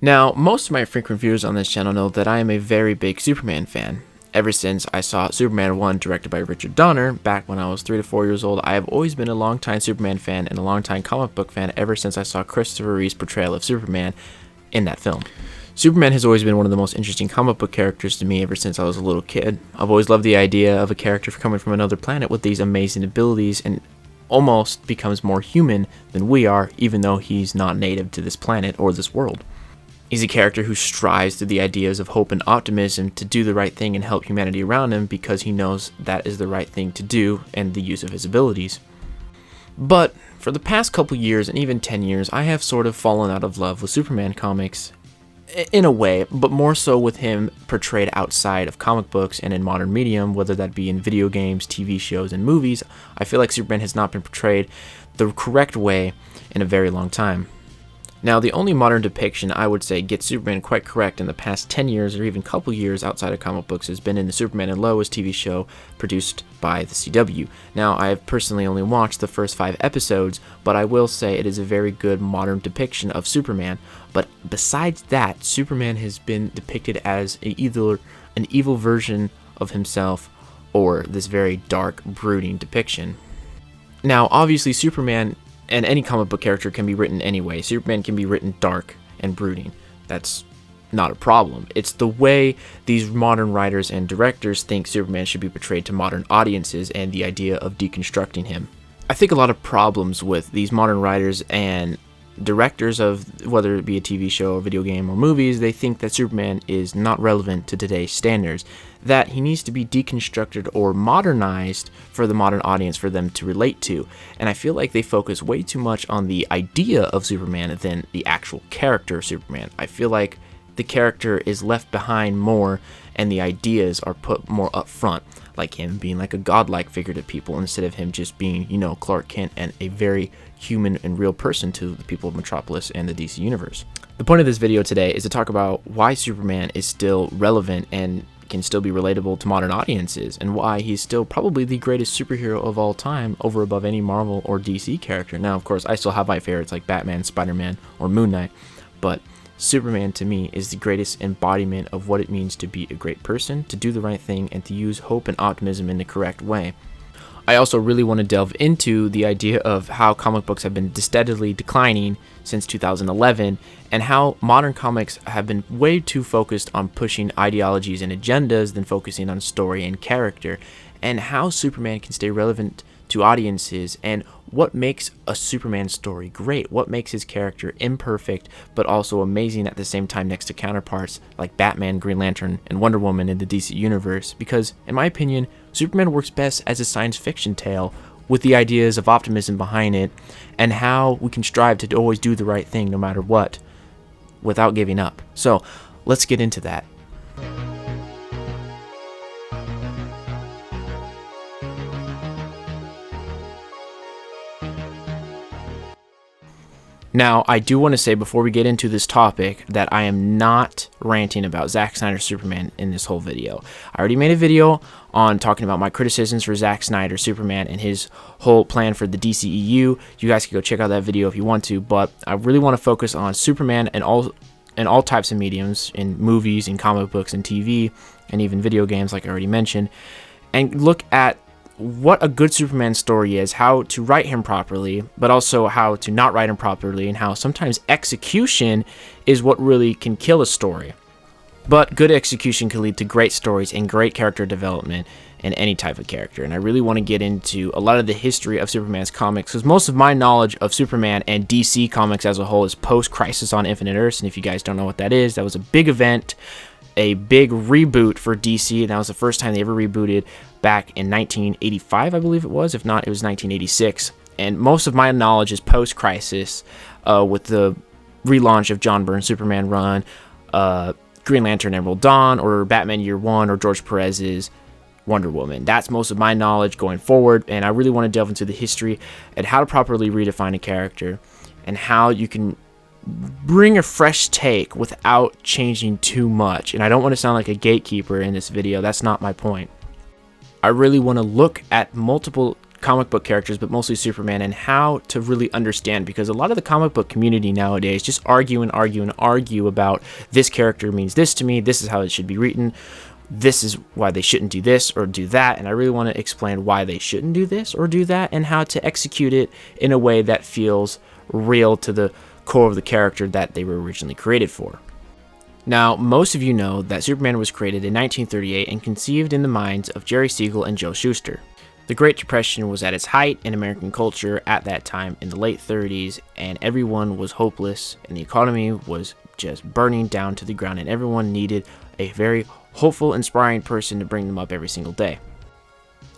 Now, most of my frequent viewers on this channel know that I am a very big Superman fan. Ever since I saw Superman 1 directed by Richard Donner back when I was 3 to 4 years old, I have always been a longtime Superman fan and a longtime comic book fan ever since I saw Christopher Reeve's portrayal of Superman in that film. Superman has always been one of the most interesting comic book characters to me ever since I was a little kid. I've always loved the idea of a character coming from another planet with these amazing abilities and almost becomes more human than we are, even though he's not native to this planet or this world. He's a character who strives through the ideas of hope and optimism to do the right thing and help humanity around him because he knows that is the right thing to do and the use of his abilities. But for the past couple years and even 10 years, I have sort of fallen out of love with Superman comics in a way, but more so with him portrayed outside of comic books and in modern medium, whether that be in video games, TV shows, and movies. I feel like Superman has not been portrayed the correct way in a very long time. Now, the only modern depiction I would say gets Superman quite correct in the past 10 years or even couple years outside of comic books has been in the Superman and Lois TV show produced by the CW. Now, I have personally only watched the first 5 episodes, but I will say it is a very good modern depiction of Superman. But besides that, Superman has been depicted as either an evil version of himself or this very dark, brooding depiction. Now, obviously, Superman and any comic book character can be written anyway. Superman can be written dark and brooding. That's not a problem. It's the way these modern writers and directors think Superman should be portrayed to modern audiences and the idea of deconstructing him. I think a lot of problems with these modern writers and directors of whether it be a TV show, a video game, or movies, they think that Superman is not relevant to today's standards, that he needs to be deconstructed or modernized for the modern audience for them to relate to. And I feel like they focus way too much on the idea of Superman than the actual character of Superman. I feel like the character is left behind more and the ideas are put more up front, like him being like a godlike figure to people instead of him just being, Clark Kent and a very human and real person to the people of Metropolis and the DC Universe. The point of this video today is to talk about why Superman is still relevant and can still be relatable to modern audiences, and why he's still probably the greatest superhero of all time over above any Marvel or DC character. Now, of course, I still have my favorites like Batman, Spiderman, or Moon Knight, but Superman to me is the greatest embodiment of what it means to be a great person, to do the right thing, and to use hope and optimism in the correct way. I also really want to delve into the idea of how comic books have been steadily declining since 2011, and how modern comics have been way too focused on pushing ideologies and agendas than focusing on story and character, and how Superman can stay relevant to audiences, and what makes a Superman story great, what makes his character imperfect but also amazing at the same time next to counterparts like Batman, Green Lantern, and Wonder Woman in the DC Universe. Because, in my opinion, Superman works best as a science fiction tale with the ideas of optimism behind it, and how we can strive to always do the right thing no matter what, without giving up. So, let's get into that. Now, I do want to say before we get into this topic that I am not ranting about Zack Snyder's Superman in this whole video. I already made a video on talking about my criticisms for Zack Snyder's Superman and his whole plan for the DCEU. You guys can go check out that video if you want to, but I really want to focus on Superman and all types of mediums, in movies, in comic books, and TV, and even video games like I already mentioned, and look at what a good Superman story is, how to write him properly, but also how to not write him properly, and how sometimes execution is what really can kill a story. But good execution can lead to great stories and great character development in any type of character. And I really want to get into a lot of the history of Superman's comics, because most of my knowledge of Superman and DC comics as a whole is post-Crisis on Infinite Earths. And if you guys don't know what that is, that was a big event, a big reboot for DC, and that was the first time they ever rebooted back in 1985, I believe it was. If not, it was 1986. And most of my knowledge is post-Crisis, with the relaunch of John Byrne's Superman run, Green Lantern Emerald Dawn, or Batman Year One, or George Perez's Wonder Woman. That's most of my knowledge going forward, and I really want to delve into the history and how to properly redefine a character, and how you can bring a fresh take without changing too much. And I don't want to sound like a gatekeeper in this video. That's not my point. I really want to look at multiple comic book characters, but mostly Superman, and how to really understand, because a lot of the comic book community nowadays just argue and argue and argue about this character means this to me, this is how it should be written, this is why they shouldn't do this or do that, and I really want to explain why they shouldn't do this or do that, and how to execute it in a way that feels real to the core of the character that they were originally created for. Now, most of you know that Superman was created in 1938 and conceived in the minds of Jerry Siegel and Joe Shuster. The Great Depression was at its height in American culture at that time in the late 30s, and everyone was hopeless, and the economy was just burning down to the ground, and everyone needed a very hopeful, inspiring person to bring them up every single day.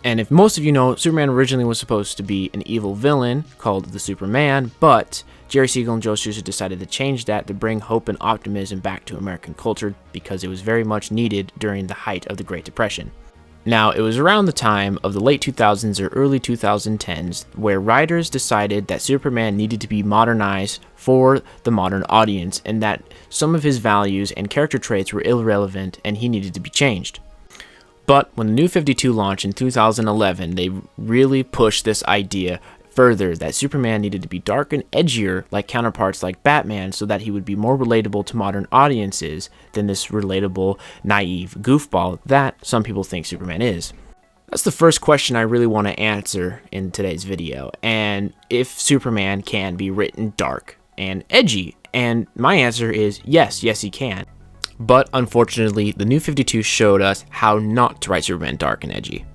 And if most of you know, Superman originally was supposed to be an evil villain called the Superman, but Jerry Siegel and Joe Shuster decided to change that to bring hope and optimism back to American culture, because it was very much needed during the height of the Great Depression. Now, it was around the time of the late 2000s or early 2010s where writers decided that Superman needed to be modernized for the modern audience, and that some of his values and character traits were irrelevant and he needed to be changed. But when the New 52 launched in 2011, they really pushed this idea further, that Superman needed to be dark and edgier like counterparts like Batman, so that he would be more relatable to modern audiences than this relatable, naive goofball that some people think Superman is. That's the first question I really want to answer in today's video, and if Superman can be written dark and edgy, and my answer is yes, he can. But unfortunately, the New 52 showed us how not to write Superman dark and edgy.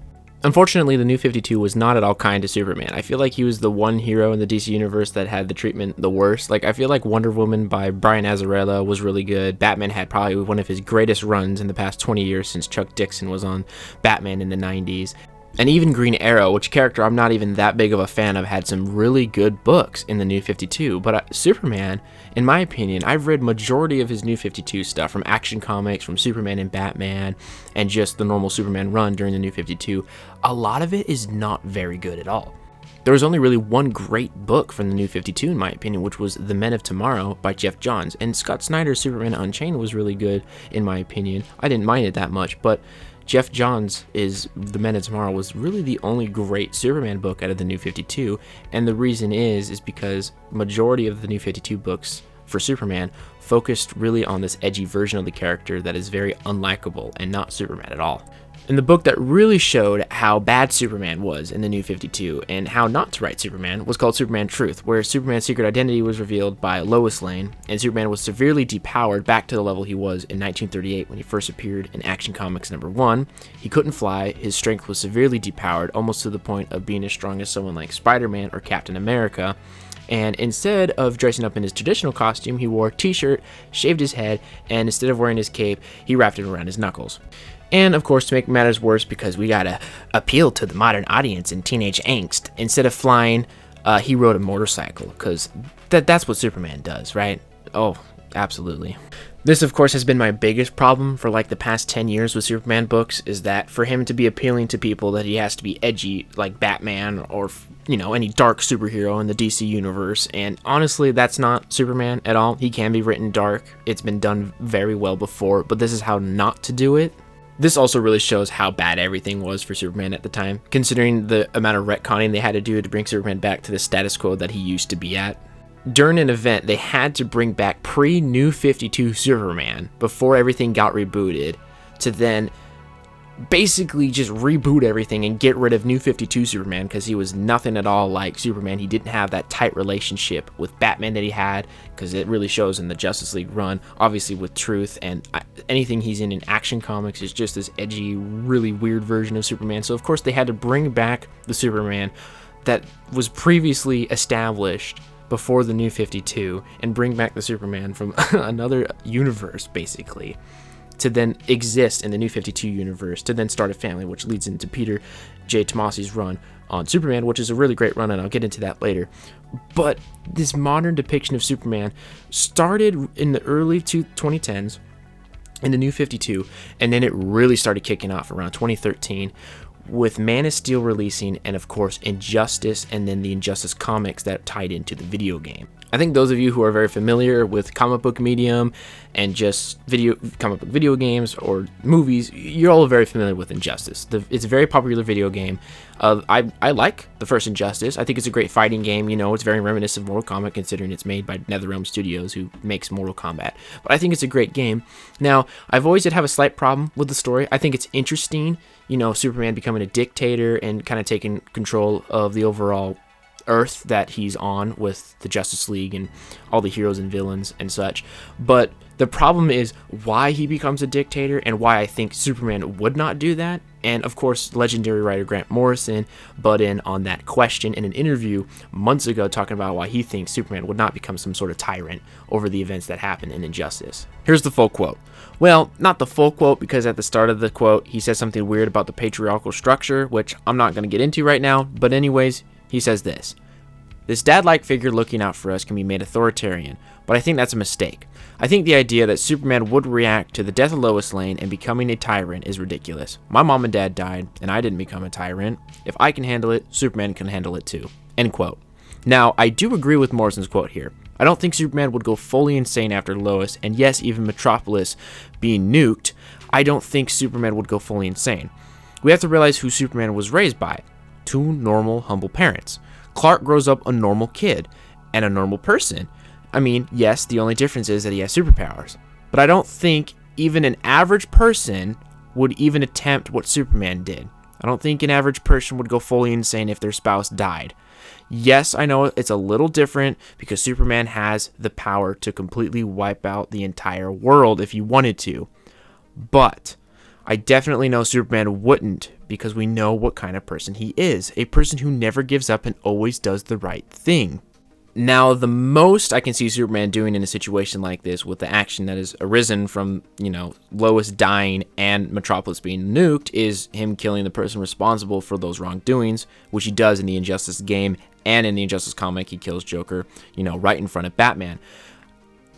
Unfortunately, the New 52 was not at all kind to Superman. I feel like he was the one hero in the DC universe that had the treatment the worst. Like, I feel like Wonder Woman by Brian Azzarello was really good. Batman had probably one of his greatest runs in the past 20 years since Chuck Dixon was on Batman in the 90s. And even Green Arrow, which character I'm not even that big of a fan of, had some really good books in the New 52. But Superman, in my opinion, I've read majority of his New 52 stuff from Action Comics, from Superman and Batman, and just the normal Superman run during the New 52. A lot of it is not very good at all. There was only really one great book from the New 52, in my opinion, which was The Men of Tomorrow by Jeff Johns. And Scott Snyder's Superman Unchained was really good, in my opinion. I didn't mind it that much, but Jeff Johns' The Men of Tomorrow was really the only great Superman book out of the New 52, and the reason is because majority of the New 52 books for Superman focused really on this edgy version of the character that is very unlikable and not Superman at all. And the book that really showed how bad Superman was in the New 52 and how not to write Superman was called Superman Truth, where Superman's secret identity was revealed by Lois Lane, and Superman was severely depowered back to the level he was in 1938 when he first appeared in Action Comics #1. He couldn't fly, his strength was severely depowered, almost to the point of being as strong as someone like Spiderman or Captain America. And instead of dressing up in his traditional costume, he wore a t-shirt, shaved his head, and instead of wearing his cape, he wrapped it around his knuckles. And of course, to make matters worse, because we gotta appeal to the modern audience and teenage angst, instead of flying, he rode a motorcycle, because that's what Superman does, right? Oh, absolutely. This, of course, has been my biggest problem for like the past 10 years with Superman books, is that for him to be appealing to people, that he has to be edgy like Batman or, you know, any dark superhero in the DC universe. And honestly, that's not Superman at all. He can be written dark. It's been done very well before, but this is how not to do it. This also really shows how bad everything was for Superman at the time, considering the amount of retconning they had to do to bring Superman back to the status quo that he used to be at. During an event, they had to bring back pre-New 52 Superman before everything got rebooted, to then basically just reboot everything and get rid of New 52 Superman, because he was nothing at all like Superman. He didn't have that tight relationship with Batman that he had, because it really shows in the Justice League run, obviously with Truth, and anything he's in Action Comics is just this edgy, really weird version of Superman. So of course they had to bring back the Superman that was previously established before the New 52 and bring back the Superman from another universe, basically, to then exist in the New 52 universe, to then start a family, which leads into Peter J. Tomasi's run on Superman, which is a really great run, and I'll get into that later. But this modern depiction of Superman started in the early 2010s in the New 52, and then it really started kicking off around 2013 with Man of Steel releasing, and of course Injustice, and then the Injustice comics that tied into the video game. I think those of you who are very familiar with comic book medium and just comic book video games or movies, you're all very familiar with Injustice. It's a very popular video game. I like the first Injustice. I think it's a great fighting game. You know, it's very reminiscent of Mortal Kombat considering it's made by NetherRealm Studios, who makes Mortal Kombat. But I think it's a great game. Now, I've always did have a slight problem with the story. I think it's interesting, you know, Superman becoming a dictator and kind of taking control of the overall Earth that he's on with the Justice League and all the heroes and villains and such. But the problem is why he becomes a dictator and why I think Superman would not do that. And of course, legendary writer Grant Morrison butt in on that question in an interview months ago, talking about why he thinks Superman would not become some sort of tyrant over the events that happen in Injustice. Here's the full quote. Well, not the full quote, because at the start of the quote, he says something weird about the patriarchal structure, which I'm not going to get into right now. But anyways, he says this: "This dad-like figure looking out for us can be made authoritarian, but I think that's a mistake. I think the idea that Superman would react to the death of Lois Lane and becoming a tyrant is ridiculous. My mom and dad died, and I didn't become a tyrant. If I can handle it, Superman can handle it too." End quote. Now, I do agree with Morrison's quote here. I don't think Superman would go fully insane after Lois, and yes, even Metropolis being nuked, I don't think Superman would go fully insane. We have to realize who Superman was raised by. 2 normal, humble parents. Clark grows up a normal kid and a normal person. I mean, yes, the only difference is that he has superpowers. But I don't think even an average person would even attempt what Superman did. I don't think an average person would go fully insane if their spouse died. Yes, I know it's a little different because Superman has the power to completely wipe out the entire world if he wanted to. But I definitely know Superman wouldn't, because we know what kind of person he is. A person who never gives up and always does the right thing. Now, the most I can see Superman doing in a situation like this, with the action that has arisen from, you know, Lois dying and Metropolis being nuked, is him killing the person responsible for those wrongdoings, which he does in the Injustice game and in the Injustice comic. He kills Joker, you know, right in front of Batman.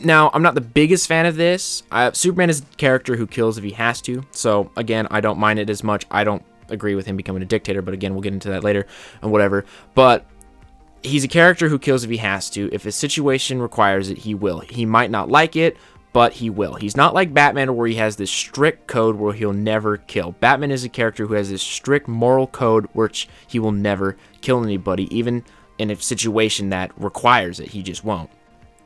Now, I'm not the biggest fan of this. Superman is a character who kills if he has to. So, again, I don't mind it as much. I don't agree with him becoming a dictator, but again, we'll get into that later and whatever. But he's a character who kills if he has to. If a situation requires it, he will. He might not like it, but he will. He's not like Batman, where he has this strict code where he'll never kill. Batman is a character who has this strict moral code which he will never kill anybody, even in a situation that requires it. He just won't.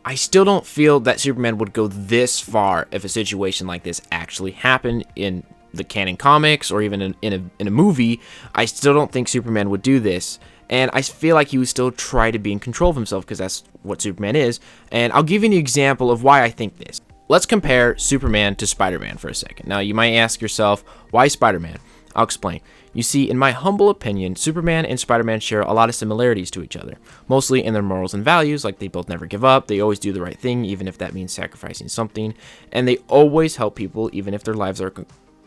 I still don't feel that Superman would go this far if a situation like this actually happened in the canon comics or even in a movie. I still don't think Superman would do this. And I feel like he would still try to be in control of himself, because that's what Superman is. And I'll give you an example of why I think this. Let's compare Superman to Spider-Man for a second. Now, you might ask yourself, why Spider-Man? I'll explain. You see, in my humble opinion, Superman and Spider-Man share a lot of similarities to each other, mostly in their morals and values. Like, they both never give up, they always do the right thing, even if that means sacrificing something, and they always help people, even if their lives are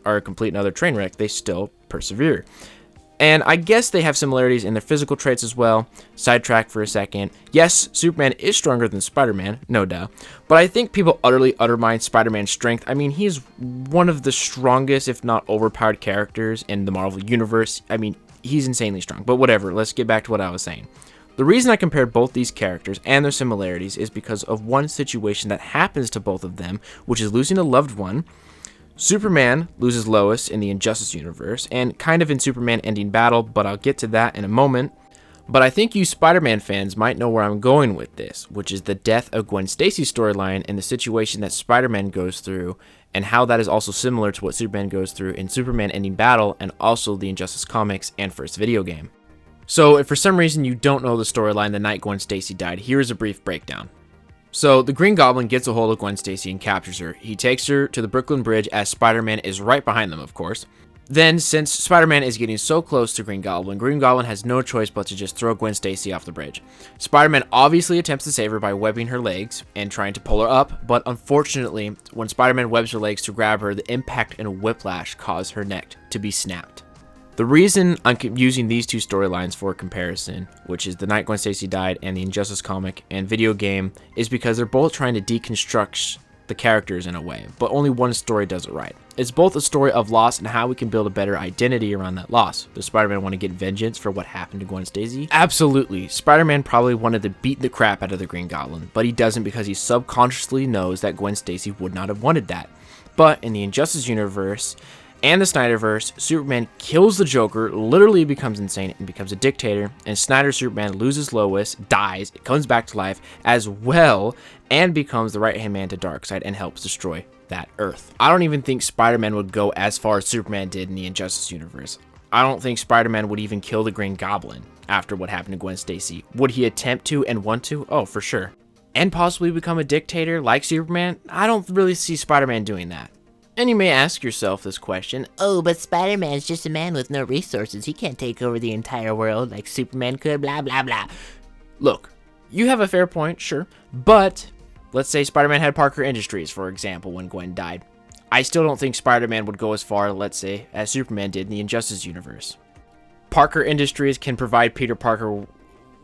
a complete and utter train wreck, they still persevere. And I guess they have similarities in their physical traits as well. Sidetrack for a second. Yes, Superman is stronger than Spider-Man, no doubt. But I think people utterly undermine Spider-Man's strength. I mean, he's one of the strongest, if not overpowered characters in the Marvel Universe. I mean, he's insanely strong. But whatever, let's get back to what I was saying. The reason I compared both these characters and their similarities is because of one situation that happens to both of them, which is losing a loved one. Superman loses Lois in the Injustice universe, and kind of in Superman Ending Battle, but I'll get to that in a moment. But I think you Spider-Man fans might know where I'm going with this, which is the death of Gwen Stacy's storyline and the situation that Spider-Man goes through, and how that is also similar to what Superman goes through in Superman Ending Battle and also the Injustice comics and first video game. So if for some reason you don't know the storyline the night Gwen Stacy died, here's a brief breakdown. So the Green Goblin gets a hold of Gwen Stacy and captures her. He takes her to the Brooklyn Bridge as Spider-Man is right behind them, of course. Then, since Spider-Man is getting so close to Green Goblin has no choice but to just throw Gwen Stacy off the bridge. Spider-Man obviously attempts to save her by webbing her legs and trying to pull her up, but unfortunately, when Spider-Man webs her legs to grab her, the impact and whiplash cause her neck to be snapped. The reason I'm using these two storylines for comparison, which is the night Gwen Stacy died and the Injustice comic and video game, is because they're both trying to deconstruct the characters in a way, but only one story does it right. It's both a story of loss and how we can build a better identity around that loss. Does Spider-Man want to get vengeance for what happened to Gwen Stacy? Absolutely. Spider-Man probably wanted to beat the crap out of the Green Goblin, but he doesn't because he subconsciously knows that Gwen Stacy would not have wanted that. But in the Injustice universe and the Snyderverse, Superman kills the Joker, literally becomes insane and becomes a dictator, and Snyder's Superman loses Lois, dies, comes back to life as well, and becomes the right-hand man to Darkseid and helps destroy that Earth. I don't even think Spider-Man would go as far as Superman did in the Injustice universe. I don't think Spider-Man would even kill the Green Goblin after what happened to Gwen Stacy. Would he attempt to and want to? Oh, for sure. And possibly become a dictator like Superman? I don't really see Spider-Man doing that. And you may ask yourself this question, Oh, but Spider-Man's just a man with no resources. He can't take over the entire world like Superman could, blah, blah, blah. Look, you have a fair point, sure, but let's say Spider-Man had Parker Industries, for example, when Gwen died. I still don't think Spider-Man would go as far, let's say, as Superman did in the Injustice universe. Parker Industries can provide Peter Parker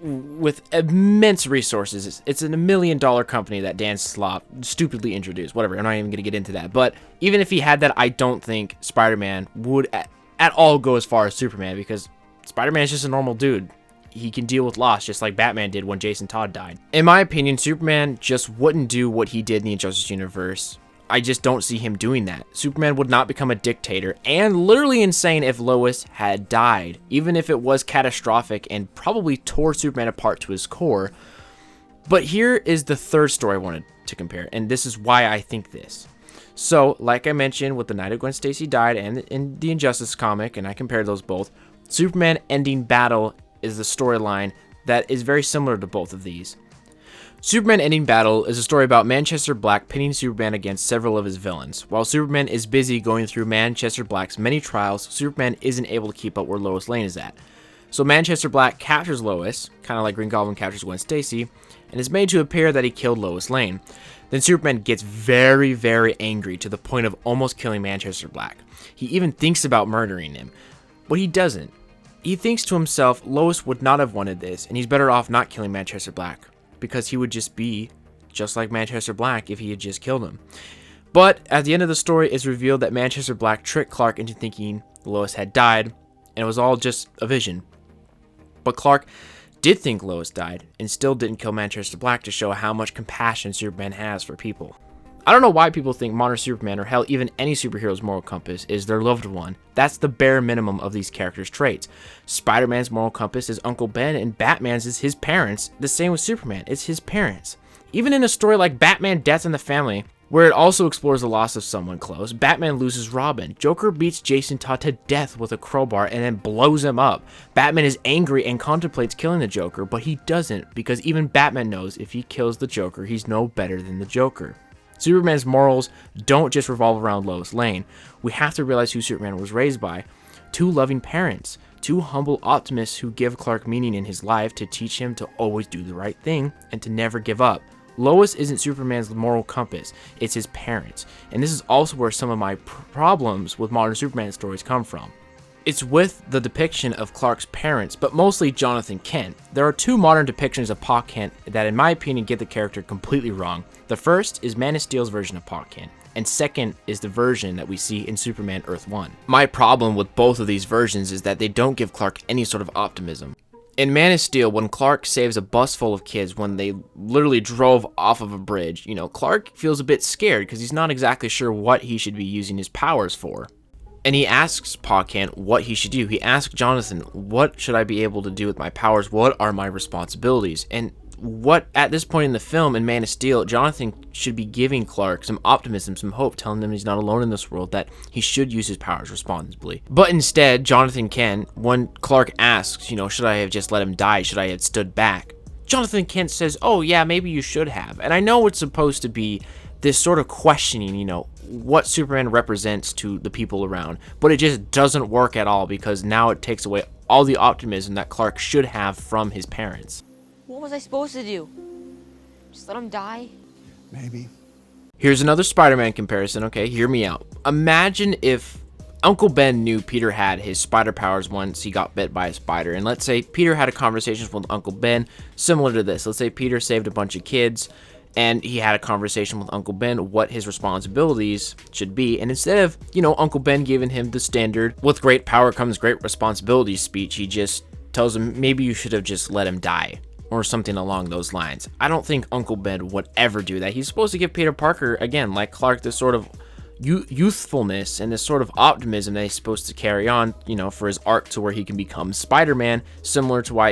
with immense resources. It's a $1 million company that Dan Slott stupidly introduced. Whatever, I'm not even going to get into that. But even if he had that, I don't think Spider-Man would at all go as far as Superman, because Spider-Man is just a normal dude. He can deal with loss just like Batman did when Jason Todd died. In my opinion, Superman just wouldn't do what he did in the Injustice universe. I just don't see him doing that. Superman would not become a dictator and literally insane if Lois had died, even if it was catastrophic and probably tore Superman apart to his core. But here is the third story I wanted to compare, and this is why I think this. So, like I mentioned, with the night of Gwen Stacy died and in the Injustice comic, and I compared those both, Superman ending battle is the storyline that is very similar to both of these. Superman Ending Battle is a story about Manchester Black pinning Superman against several of his villains. While Superman is busy going through Manchester Black's many trials, Superman isn't able to keep up where Lois Lane is at. So Manchester Black captures Lois, kind of like Green Goblin captures Gwen Stacy, and is made to appear that he killed Lois Lane. Then Superman gets very, very angry to the point of almost killing Manchester Black. He even thinks about murdering him, but he doesn't. He thinks to himself, Lois would not have wanted this, and he's better off not killing Manchester Black, because he would just be just like Manchester Black if he had just killed him. But at the end of the story, it's revealed that Manchester Black tricked Clark into thinking Lois had died, and it was all just a vision. But Clark did think Lois died, and still didn't kill Manchester Black to show how much compassion Superman has for people. I don't know why people think modern Superman, or hell, even any superhero's moral compass is their loved one. That's the bare minimum of these characters' traits. Spider-Man's moral compass is Uncle Ben, and Batman's is his parents. The same with Superman, it's his parents. Even in a story like Batman Death in the Family, where it also explores the loss of someone close, Batman loses Robin. Joker beats Jason Todd to death with a crowbar and then blows him up. Batman is angry and contemplates killing the Joker, but he doesn't, because even Batman knows if he kills the Joker, he's no better than the Joker. Superman's morals don't just revolve around Lois Lane. We have to realize who Superman was raised by. Two loving parents, two humble optimists who give Clark meaning in his life to teach him to always do the right thing and to never give up. Lois isn't Superman's moral compass, it's his parents. And this is also where some of my problems with modern Superman stories come from. It's with the depiction of Clark's parents, but mostly Jonathan Kent. There are two modern depictions of Pa Kent that in my opinion get the character completely wrong. The first is Man of Steel's version of Pa Kent, and second is the version that we see in Superman Earth 1. My problem with both of these versions is that they don't give Clark any sort of optimism. In Man of Steel, when Clark saves a bus full of kids when they literally drove off of a bridge, Clark feels a bit scared because he's not exactly sure what he should be using his powers for. And he asks Pa Kent what he should do. He asks Jonathan, what should I be able to do with my powers? What are my responsibilities? And what, at this point in the film, in Man of Steel, Jonathan should be giving Clark some optimism, some hope, telling him he's not alone in this world, that he should use his powers responsibly. But instead, Jonathan Kent, when Clark asks, should I have just let him die? Should I have stood back? Jonathan Kent says, oh yeah, maybe you should have. And I know it's supposed to be this sort of questioning, what Superman represents to the people around, but it just doesn't work at all because now it takes away all the optimism that Clark should have from his parents. What was I supposed to do? Just let him die? Maybe. Here's another Spider-Man comparison, okay? Hear me out. Imagine if Uncle Ben knew Peter had his spider powers once he got bit by a spider, and let's say Peter had a conversation with Uncle Ben similar to this. Let's say Peter saved a bunch of kids, And he had a conversation with Uncle Ben what his responsibilities should be. And instead of, Uncle Ben giving him the standard, with great power comes great responsibility speech, he just tells him maybe you should have just let him die, or something along those lines. I don't think Uncle Ben would ever do that. He's supposed to give Peter Parker, again, like Clark, this sort of youthfulness and this sort of optimism that he's supposed to carry on, for his arc to where he can become Spider-Man, similar to why,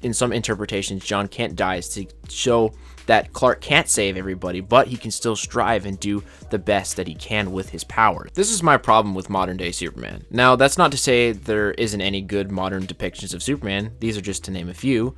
in some interpretations, John Kent dies to show that Clark can't save everybody, but he can still strive and do the best that he can with his power. This is my problem with modern day Superman. Now, that's not to say there isn't any good modern depictions of Superman. These are just to name a few.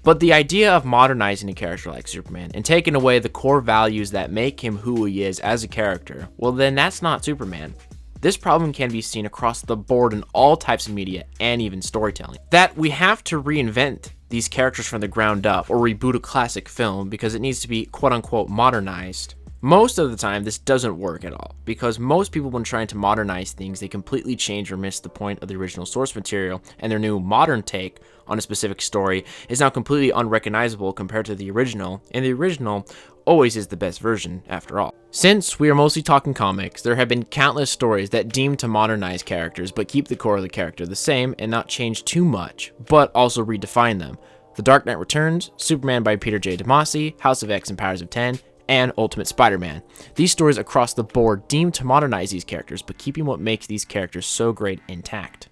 But the idea of modernizing a character like Superman and taking away the core values that make him who he is as a character, well then that's not Superman. This problem can be seen across the board in all types of media and even storytelling. That we have to reinvent these characters from the ground up or reboot a classic film because it needs to be quote unquote modernized. Most of the time, this doesn't work at all, because most people, when trying to modernize things, they completely change or miss the point of the original source material, and their new modern take on a specific story is now completely unrecognizable compared to the original, and the original always is the best version, after all. Since we are mostly talking comics, there have been countless stories that deem to modernize characters, but keep the core of the character the same and not change too much, but also redefine them. The Dark Knight Returns, Superman by Peter J. Tomasi, House of X and Powers of 10, and Ultimate Spider-Man. These stories across the board deem to modernize these characters, but keeping what makes these characters so great intact.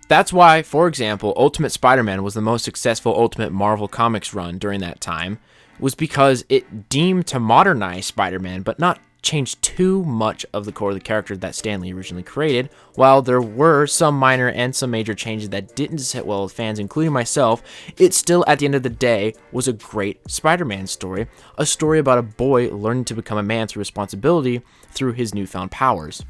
That's why, for example, Ultimate Spider-Man was the most successful Ultimate Marvel Comics run during that time, was because it deemed to modernize Spider-Man, but not change too much of the core of the character that Stan Lee originally created. While there were some minor and some major changes that didn't sit well with fans, including myself, it still, at the end of the day, was a great Spider-Man story, a story about a boy learning to become a man through responsibility through his newfound powers.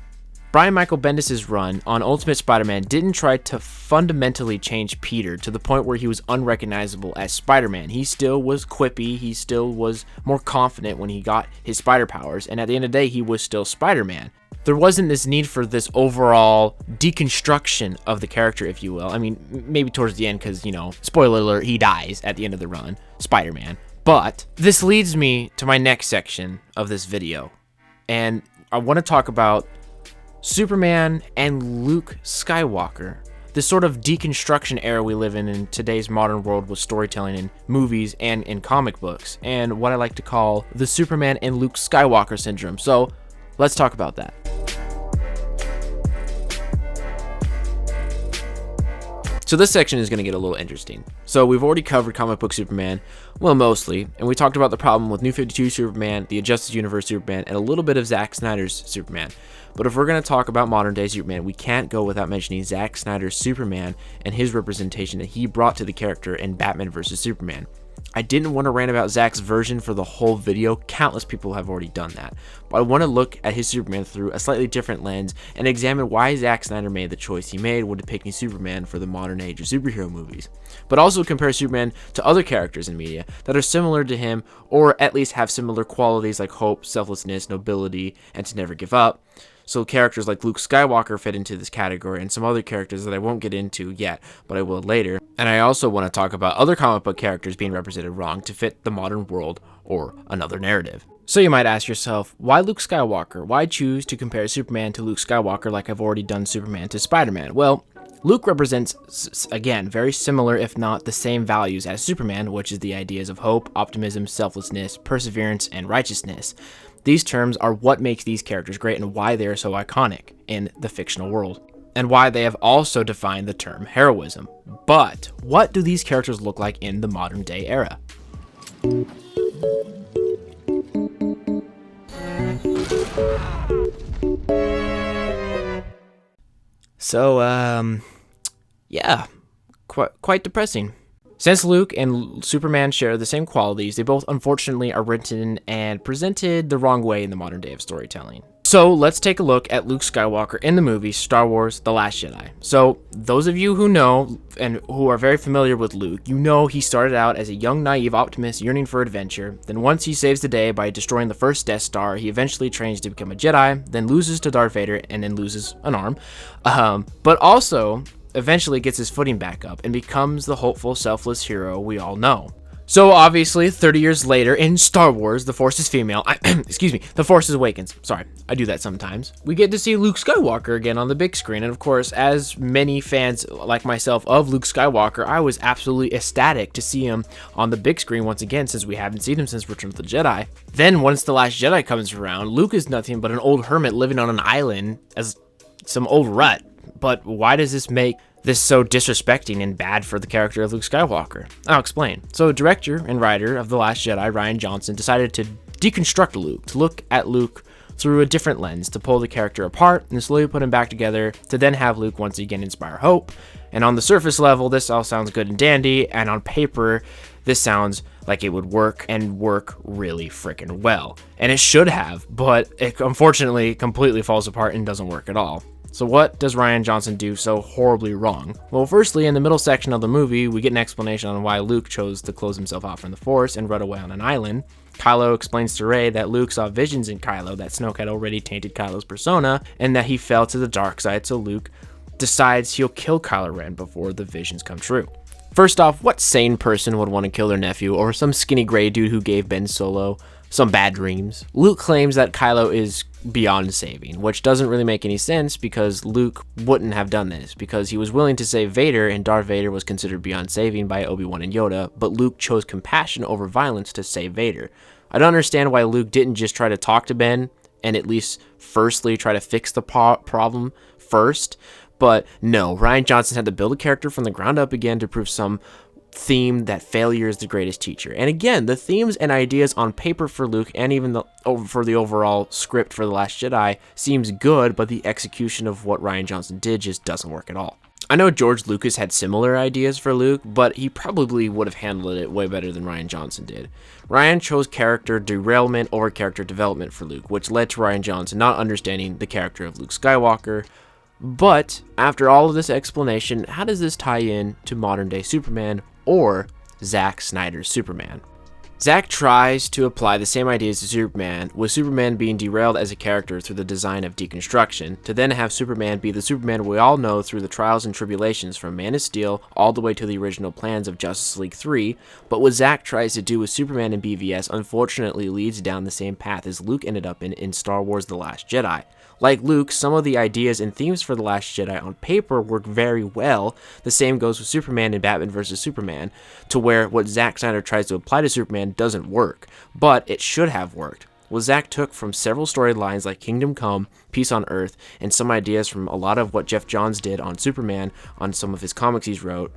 Brian Michael Bendis' run on Ultimate Spider-Man didn't try to fundamentally change Peter to the point where he was unrecognizable as Spider-Man. He still was quippy, he still was more confident when he got his spider powers, and at the end of the day, he was still Spider-Man. There wasn't this need for this overall deconstruction of the character, if you will. I mean, maybe towards the end, because, spoiler alert, he dies at the end of the run, Spider-Man. But this leads me to my next section of this video, and I want to talk about Superman and Luke Skywalker. This sort of deconstruction era we live in today's modern world with storytelling in movies and in comic books, and what I like to call the Superman and Luke Skywalker syndrome. So let's talk about that. So this section is going to get a little interesting. So we've already covered comic book Superman, well, mostly, and we talked about the problem with New 52 Superman, the Justice Universe Superman, and a little bit of Zack Snyder's Superman. But if we're going to talk about modern day Superman, we can't go without mentioning Zack Snyder's Superman and his representation that he brought to the character in Batman vs. Superman. I didn't want to rant about Zack's version for the whole video. Countless people have already done that. But I want to look at his Superman through a slightly different lens and examine why Zack Snyder made the choice he made when depicting Superman for the modern age of superhero movies. But also compare Superman to other characters in media that are similar to him, or at least have similar qualities like hope, selflessness, nobility, and to never give up. So characters like Luke Skywalker fit into this category, and some other characters that I won't get into yet, but I will later. And I also want to talk about other comic book characters being represented wrong to fit the modern world or another narrative. So you might ask yourself, why Luke Skywalker? Why choose to compare Superman to Luke Skywalker like I've already done Superman to Spider-Man? Well, Luke represents, again, very similar if not the same values as Superman, which is the ideas of hope, optimism, selflessness, perseverance, and righteousness. These terms are what makes these characters great and why they are so iconic in the fictional world, and why they have also defined the term heroism. But what do these characters look like in the modern day era? So, yeah, quite depressing. Since Luke and Superman share the same qualities, they both unfortunately are written and presented the wrong way in the modern day of storytelling. So let's take a look at Luke Skywalker in the movie Star Wars: The Last Jedi. So those of you who know and who are very familiar with Luke, you know he started out as a young naive optimist yearning for adventure. Then once he saves the day by destroying the first Death Star, he eventually trains to become a Jedi, then loses to Darth Vader and then loses an arm. But also eventually gets his footing back up and becomes the hopeful, selfless hero we all know. So obviously, 30 years later in Star Wars, the Force is female. Excuse me, the Force awakens. Sorry, I do that sometimes. We get to see Luke Skywalker again on the big screen, and of course, as many fans like myself of Luke Skywalker, I was absolutely ecstatic to see him on the big screen once again, since we haven't seen him since Return of the Jedi. Then once The Last Jedi comes around, Luke is nothing but an old hermit living on an island as some old rut. But why does this make this so disrespecting and bad for the character of Luke Skywalker? I'll explain. So director and writer of The Last Jedi, Rian Johnson, decided to deconstruct Luke, to look at Luke through a different lens, to pull the character apart and slowly put him back together, to then have Luke once again inspire hope. And on the surface level, this all sounds good and dandy, and on paper, this sounds like it would work, and work really freaking well. And it should have, but it unfortunately completely falls apart and doesn't work at all. So what does Rian Johnson do so horribly wrong? Well, firstly, in the middle section of the movie, we get an explanation on why Luke chose to close himself off from the Force and run away on an island. Kylo explains to Rey that Luke saw visions in Kylo, that Snoke had already tainted Kylo's persona, and that he fell to the dark side, so Luke decides he'll kill Kylo Ren before the visions come true. First off, what sane person would want to kill their nephew, or some skinny gray dude who gave Ben Solo some bad dreams? Luke claims that Kylo is beyond saving, which doesn't really make any sense because Luke wouldn't have done this, because he was willing to save Vader and Darth Vader was considered beyond saving by Obi-Wan and Yoda, but Luke chose compassion over violence to save Vader. I don't understand why Luke didn't just try to talk to Ben and at least firstly try to fix the problem first, but no, Rian Johnson had to build a character from the ground up again to prove some theme that failure is the greatest teacher. And again, the themes and ideas on paper for Luke and even for the overall script for The Last Jedi seems good, but the execution of what Rian Johnson did just doesn't work at all. I know George Lucas had similar ideas for Luke, but he probably would have handled it way better than Rian Johnson did. Rian chose character derailment over character development for Luke, which led to Rian Johnson not understanding the character of Luke Skywalker. But after all of this explanation, how does this tie in to modern day Superman or Zack Snyder's Superman? Zack tries to apply the same ideas to Superman, with Superman being derailed as a character through the design of deconstruction, to then have Superman be the Superman we all know through the trials and tribulations from Man of Steel all the way to the original plans of Justice League 3, but what Zack tries to do with Superman in BVS unfortunately leads down the same path as Luke ended up in Star Wars The Last Jedi. Like Luke, some of the ideas and themes for The Last Jedi on paper work very well. The same goes with Superman in Batman vs. Superman, to where what Zack Snyder tries to apply to Superman doesn't work, but it should have worked. What Zack took from several storylines like Kingdom Come, Peace on Earth, and some ideas from a lot of what Jeff Johns did on Superman on some of his comics he's wrote.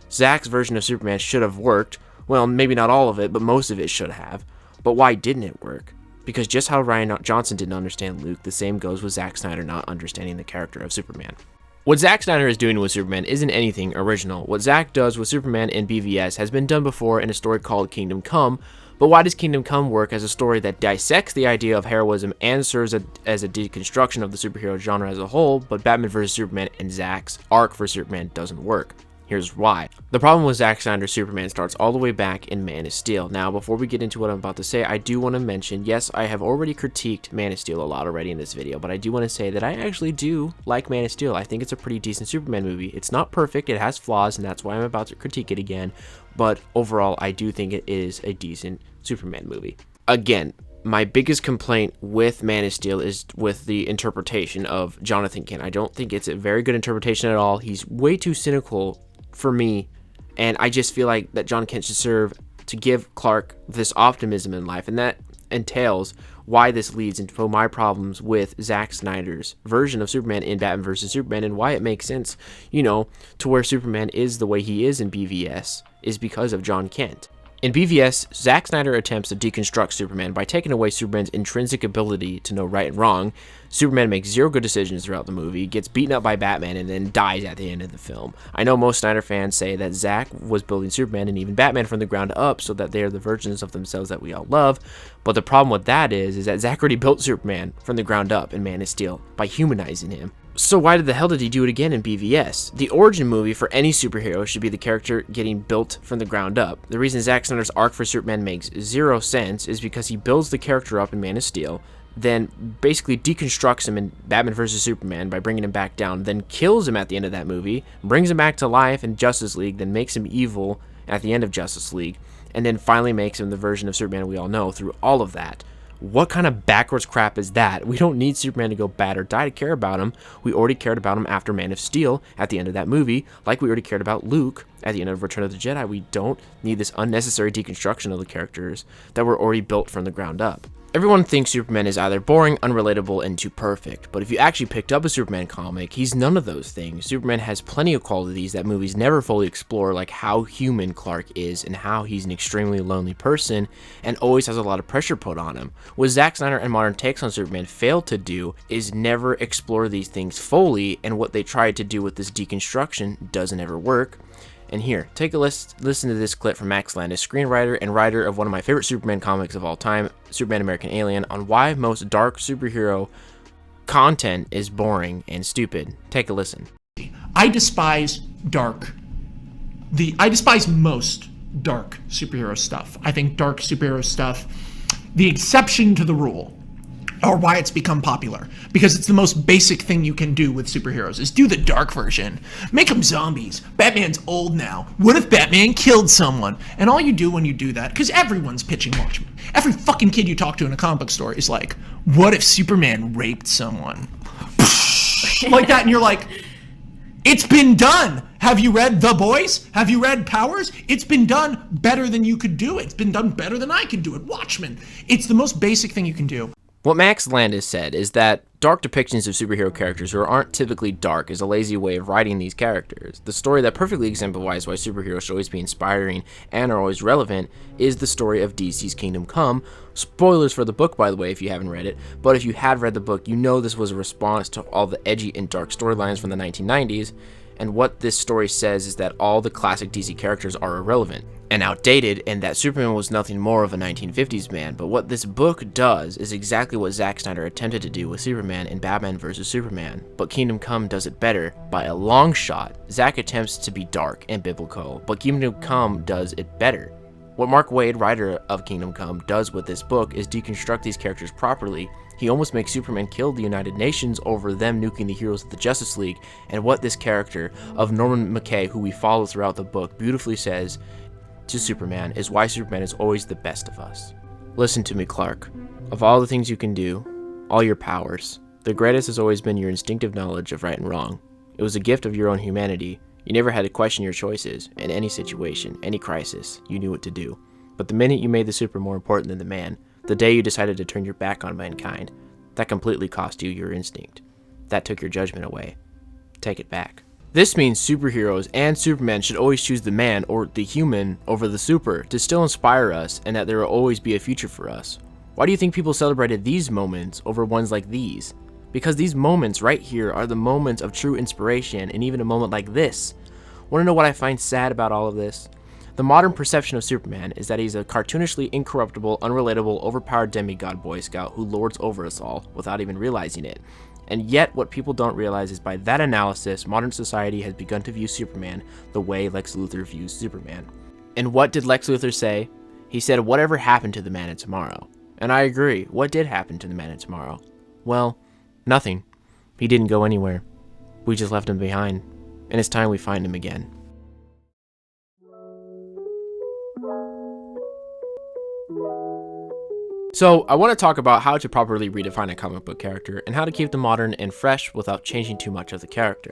Zack's version of Superman should have worked. Well, maybe not all of it, but most of it should have. But why didn't it work? Because just how Rian Johnson didn't understand Luke, the same goes with Zack Snyder not understanding the character of Superman. What Zack Snyder is doing with Superman isn't anything original. What Zack does with Superman in BVS has been done before in a story called Kingdom Come, but why does Kingdom Come work as a story that dissects the idea of heroism and serves as a deconstruction of the superhero genre as a whole, but Batman vs. Superman and Zack's arc for Superman doesn't work? Here's why. The problem with Zack Snyder's Superman starts all the way back in Man of Steel. Now, before we get into what I'm about to say, I do want to mention, yes, I have already critiqued Man of Steel a lot already in this video, but I do want to say that I actually do like Man of Steel. I think it's a pretty decent Superman movie. It's not perfect, it has flaws, and that's why I'm about to critique it again, but overall, I do think it is a decent Superman movie. Again, my biggest complaint with Man of Steel is with the interpretation of Jonathan Kent. I don't think it's a very good interpretation at all. He's way too cynical for me, and I just feel like that John Kent should serve to give Clark this optimism in life, and that entails why this leads into my problems with Zack Snyder's version of Superman in Batman vs. Superman, and why it makes sense, you know, to where Superman is the way he is in BVS is because of John Kent. In BVS, Zack Snyder attempts to deconstruct Superman by taking away Superman's intrinsic ability to know right and wrong. Superman makes zero good decisions throughout the movie, gets beaten up by Batman, and then dies at the end of the film. I know most Snyder fans say that Zack was building Superman and even Batman from the ground up so that they are the versions of themselves that we all love, but the problem with that is that Zack already built Superman from the ground up in Man of Steel by humanizing him. So why the hell did he do it again in BVS? The origin movie for any superhero should be the character getting built from the ground up. The reason Zack Snyder's arc for Superman makes zero sense is because he builds the character up in Man of Steel, then basically deconstructs him in Batman vs. Superman by bringing him back down, then kills him at the end of that movie, brings him back to life in Justice League, then makes him evil at the end of Justice League, and then finally makes him the version of Superman we all know through all of that. What kind of backwards crap is that? We don't need Superman to go bad or die to care about him. We already cared about him after Man of Steel at the end of that movie, like we already cared about Luke at the end of Return of the Jedi. We don't need this unnecessary deconstruction of the characters that were already built from the ground up. Everyone thinks Superman is either boring, unrelatable, and too perfect, but if you actually picked up a Superman comic, he's none of those things. Superman has plenty of qualities that movies never fully explore, like how human Clark is and how he's an extremely lonely person and always has a lot of pressure put on him. What Zack Snyder and modern takes on Superman failed to do is never explore these things fully, and what they tried to do with this deconstruction doesn't ever work. And here, take a listen to this clip from Max Landis, screenwriter and writer of one of my favorite Superman comics of all time, Superman American Alien, on why most dark superhero content is boring and stupid. Take a listen. I despise I despise most dark superhero stuff. I think dark superhero stuff, the exception to the rule, or why it's become popular, because it's the most basic thing you can do with superheroes, is do the dark version. Make them zombies. Batman's old now. What if Batman killed someone? And all you do when you do that, because everyone's pitching Watchmen. Every fucking kid you talk to in a comic book store is like, what if Superman raped someone? Like that, and you're like, it's been done. Have you read The Boys? Have you read Powers? It's been done better than you could do it. It's been done better than I could do it. Watchmen. It's the most basic thing you can do. What Max Landis said is that dark depictions of superhero characters who aren't typically dark is a lazy way of writing these characters. The story that perfectly exemplifies why superheroes should always be inspiring and are always relevant is the story of DC's Kingdom Come. Spoilers for the book, by the way, if you haven't read it, but if you have read the book, you know this was a response to all the edgy and dark storylines from the 1990s, and what this story says is that all the classic DC characters are irrelevant and outdated, and that Superman was nothing more of a 1950s man. But what this book does is exactly what Zack Snyder attempted to do with Superman in Batman vs. Superman, but Kingdom Come does it better by a long shot. Zack attempts to be dark and biblical, but Kingdom Come does it better. What Mark Waid, writer of Kingdom Come, does with this book is deconstruct these characters properly. He almost makes Superman kill the United Nations over them nuking the heroes of the Justice League, and what this character of Norman McKay, who we follow throughout the book, beautifully says to Superman is why Superman is always the best of us. Listen to me, Clark. Of all the things you can do, all your powers, the greatest has always been your instinctive knowledge of right and wrong. It was a gift of your own humanity. You never had to question your choices. In any situation, any crisis, you knew what to do. But the minute you made the super more important than the man, the day you decided to turn your back on mankind, that completely cost you your instinct. That took your judgment away. Take it back. This means superheroes and Superman should always choose the man or the human over the super to still inspire us, and that there will always be a future for us. Why do you think people celebrated these moments over ones like these? Because these moments right here are the moments of true inspiration, and even a moment like this. Want to know what I find sad about all of this? The modern perception of Superman is that he's a cartoonishly incorruptible, unrelatable, overpowered demigod Boy Scout who lords over us all without even realizing it. And yet, what people don't realize is by that analysis, modern society has begun to view Superman the way Lex Luthor views Superman. And what did Lex Luthor say? He said, whatever happened to the Man of Tomorrow? And I agree, what did happen to the Man of Tomorrow? Well, nothing. He didn't go anywhere. We just left him behind. And it's time we find him again. So, I want to talk about how to properly redefine a comic book character and how to keep them modern and fresh without changing too much of the character.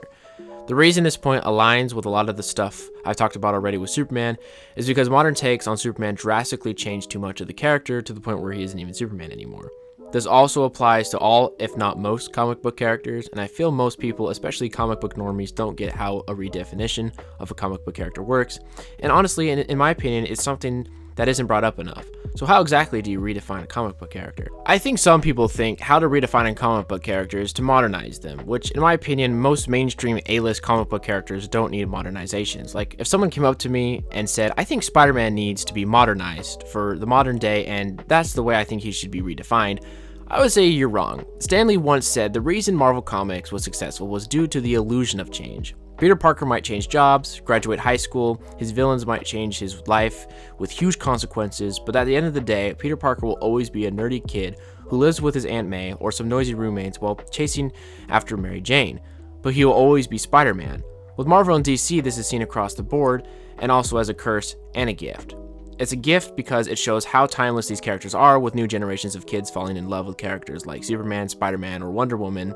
The reason this point aligns with a lot of the stuff I've talked about already with Superman is because modern takes on Superman drastically change too much of the character to the point where he isn't even Superman anymore. This also applies to all, if not most, comic book characters, and I feel most people, especially comic book normies, don't get how a redefinition of a comic book character works. And honestly, in my opinion, it's something that isn't brought up enough. So how exactly do you redefine a comic book character? I think some people think how to redefine a comic book character is to modernize them, which in my opinion, most mainstream A-list comic book characters don't need modernizations. Like if someone came up to me and said, I think Spiderman needs to be modernized for the modern day and that's the way I think he should be redefined, I would say you're wrong. Stan Lee once said the reason Marvel Comics was successful was due to the illusion of change. Peter Parker might change jobs, graduate high school, his villains might change his life with huge consequences, but at the end of the day, Peter Parker will always be a nerdy kid who lives with his Aunt May or some noisy roommates while chasing after Mary Jane, but he will always be Spider-Man. With Marvel and DC, this is seen across the board and also as a curse and a gift. It's a gift because it shows how timeless these characters are, with new generations of kids falling in love with characters like Superman, Spider-Man, or Wonder Woman,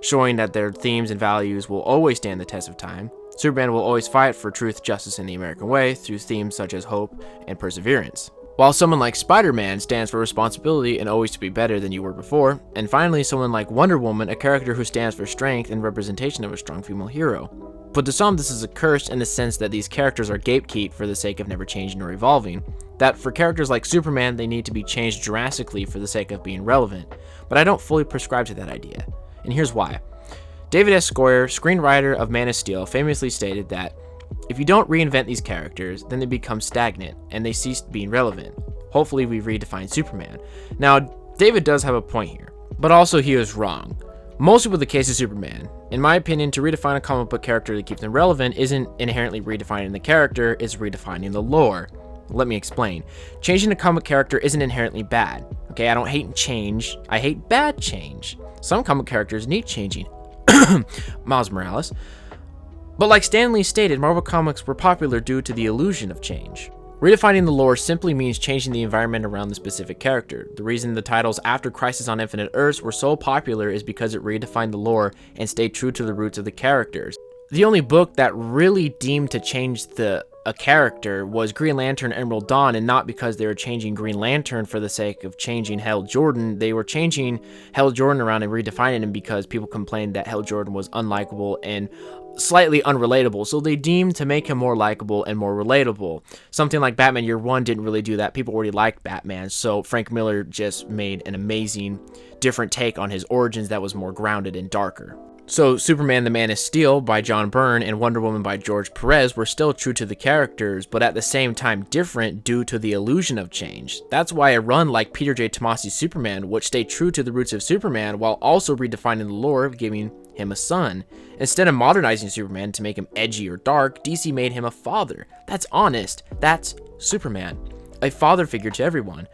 showing that their themes and values will always stand the test of time. Superman will always fight for truth, justice, and the American way through themes such as hope and perseverance. While someone like Spider-Man stands for responsibility and always to be better than you were before. And finally, someone like Wonder Woman, a character who stands for strength and representation of a strong female hero. But to some, this is a curse in the sense that these characters are gatekept for the sake of never changing or evolving. That for characters like Superman, they need to be changed drastically for the sake of being relevant. But I don't fully prescribe to that idea. And here's why. David S. Goyer, screenwriter of Man of Steel, famously stated that if you don't reinvent these characters, then they become stagnant and they cease being relevant. Hopefully we redefine Superman. Now, David does have a point here, but also he is wrong. Mostly with the case of Superman. In my opinion, to redefine a comic book character to keep them relevant isn't inherently redefining the character, it's redefining the lore. Let me explain. Changing a comic character isn't inherently bad. Okay, I don't hate change, I hate bad change. Some comic characters need changing. Miles Morales. But like Stan Lee stated, Marvel Comics were popular due to the illusion of change. Redefining the lore simply means changing the environment around the specific character. The reason the titles after Crisis on Infinite Earths were so popular is because it redefined the lore and stayed true to the roots of the characters. The only book that really deemed to change a character was Green Lantern Emerald Dawn, and not because they were changing Green Lantern for the sake of changing Hal Jordan. They were changing Hal Jordan around and redefining him because people complained that Hal Jordan was unlikable and slightly unrelatable, so they deemed to make him more likable and more relatable. Something like Batman Year One didn't really do that. People already liked Batman, so Frank Miller just made an amazing different take on his origins that was more grounded and darker. So Superman the Man of Steel by John Byrne and Wonder Woman by George Perez were still true to the characters, but at the same time different due to the illusion of change. That's why a run like Peter J. Tomasi's Superman would stay true to the roots of Superman while also redefining the lore of giving him a son. Instead of modernizing Superman to make him edgy or dark, DC made him a father. That's honest. That's Superman. A father figure to everyone.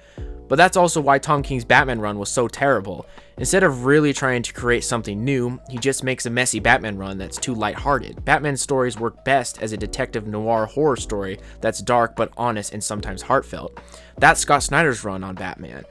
But that's also why Tom King's Batman run was so terrible. Instead of really trying to create something new, he just makes a messy Batman run that's too lighthearted. Batman's stories work best as a detective noir horror story that's dark but honest and sometimes heartfelt. That's Scott Snyder's run on Batman.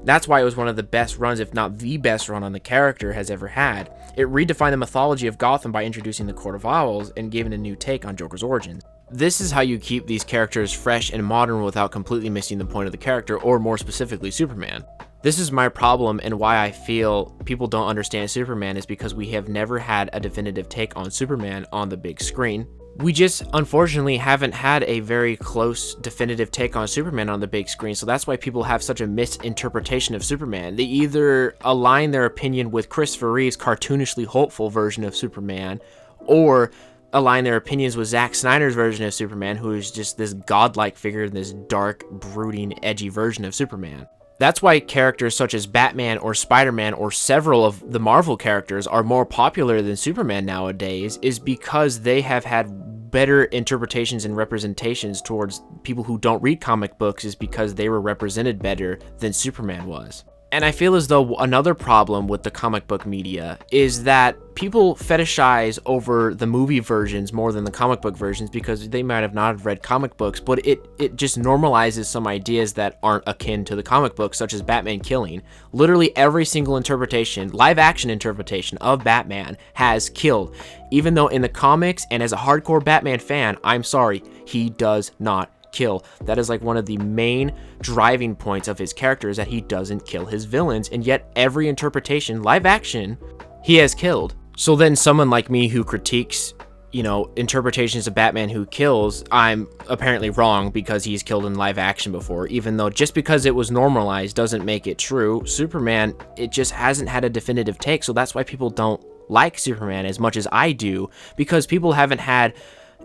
That's why it was one of the best runs, if not the best run on the character has ever had. It redefined the mythology of Gotham by introducing the Court of Owls and giving a new take on Joker's origins. This is how you keep these characters fresh and modern without completely missing the point of the character, or more specifically, Superman. This is my problem, and why I feel people don't understand Superman is because we have never had a definitive take on Superman on the big screen. We just, unfortunately, haven't had a very close, definitive take on Superman on the big screen, so that's why people have such a misinterpretation of Superman. They either align their opinion with Christopher Reeve's cartoonishly hopeful version of Superman, or align their opinions with Zack Snyder's version of Superman, who is just this godlike figure in this dark, brooding, edgy version of Superman. That's why characters such as Batman or Spider-Man or several of the Marvel characters are more popular than Superman nowadays, is because they have had better interpretations and representations towards people who don't read comic books, is because they were represented better than Superman was. And I feel as though another problem with the comic book media is that people fetishize over the movie versions more than the comic book versions because they might have not have read comic books, but it just normalizes some ideas that aren't akin to the comic books, such as Batman killing. Literally every single interpretation, live action interpretation of Batman has killed. Even though in the comics and as a hardcore Batman fan, I'm sorry, he does not kill. That is like one of the main driving points of his character, is that he doesn't kill his villains, and yet every interpretation, live action, he has killed. So then someone like me who critiques, interpretations of Batman who kills, I'm apparently wrong because he's killed in live action before, even though just because it was normalized doesn't make it true. Superman, it just hasn't had a definitive take, so that's why people don't like Superman as much as I do, because people haven't had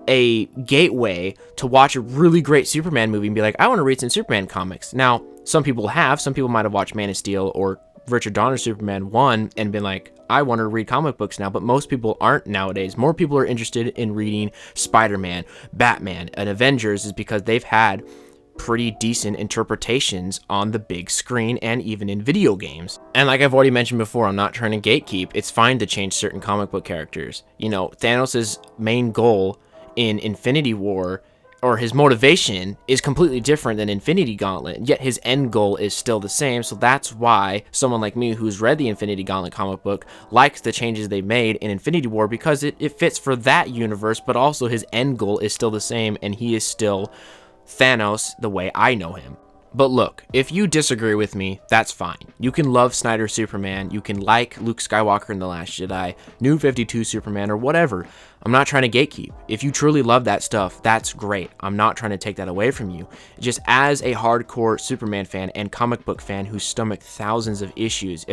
a gateway to watch a really great Superman movie and be like, I want to read some Superman comics. Now, some people might have watched Man of Steel or Richard Donner's Superman 1 and been like, I want to read comic books now, but most people aren't nowadays. More people are interested in reading Spider-Man, Batman, and Avengers is because they've had pretty decent interpretations on the big screen and even in video games. And like I've already mentioned before, I'm not trying to gatekeep. It's fine to change certain comic book characters. Thanos' main goal in Infinity War or his motivation is completely different than Infinity Gauntlet, yet his end goal is still the same. So that's why someone like me who's read the Infinity Gauntlet comic book likes the changes they made in Infinity War, because it fits for that universe, but also his end goal is still the same, and he is still Thanos the way I know him. But look, if you disagree with me, that's fine. You can love Snyder Superman, you can like Luke Skywalker in The Last Jedi, New 52 Superman, or whatever. I'm not trying to gatekeep. If you truly love that stuff, that's great. I'm not trying to take that away from you. Just as a hardcore Superman fan and comic book fan who stomached thousands of issues,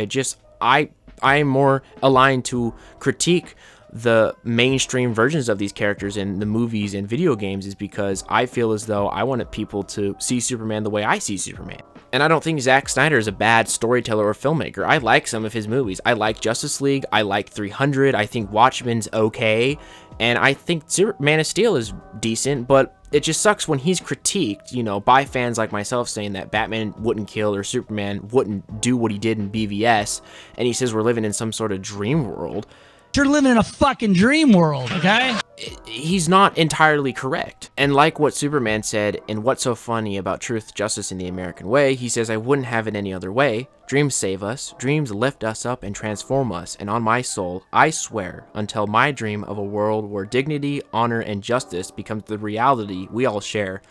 I am more aligned to critique the mainstream versions of these characters in the movies and video games, is because I feel as though I wanted people to see Superman the way I see Superman. And I don't think Zack Snyder is a bad storyteller or filmmaker. I like some of his movies. I like Justice League. I like 300. I think Watchmen's okay. And I think Man of Steel is decent, but it just sucks when he's critiqued, you know, by fans like myself, saying that Batman wouldn't kill or Superman wouldn't do what he did in BVS. And he says we're living in some sort of dream world. You're living in a fucking dream world, okay? He's not entirely correct. And like what Superman said in What's So Funny About Truth, Justice, and the American Way, he says, I wouldn't have it any other way. Dreams save us, dreams lift us up and transform us, and on my soul, I swear, until my dream of a world where dignity, honor, and justice becomes the reality we all share,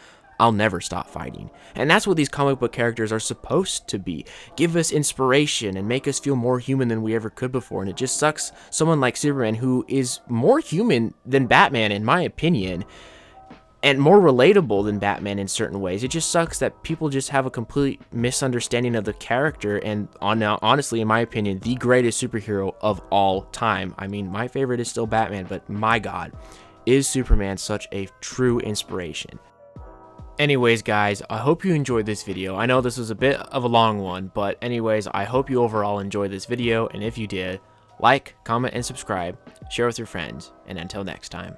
I'll never stop fighting. And that's what these comic book characters are supposed to be. Give us inspiration and make us feel more human than we ever could before. And it just sucks someone like Superman, who is more human than Batman in my opinion, and more relatable than Batman in certain ways. It just sucks that people just have a complete misunderstanding of the character, and honestly, in my opinion, the greatest superhero of all time. I mean, my favorite is still Batman, but my God, is Superman such a true inspiration. Anyways, guys, I hope you enjoyed this video. I know this was a bit of a long one, but anyways, I hope you overall enjoyed this video, and if you did, like, comment, and subscribe, share with your friends, and until next time.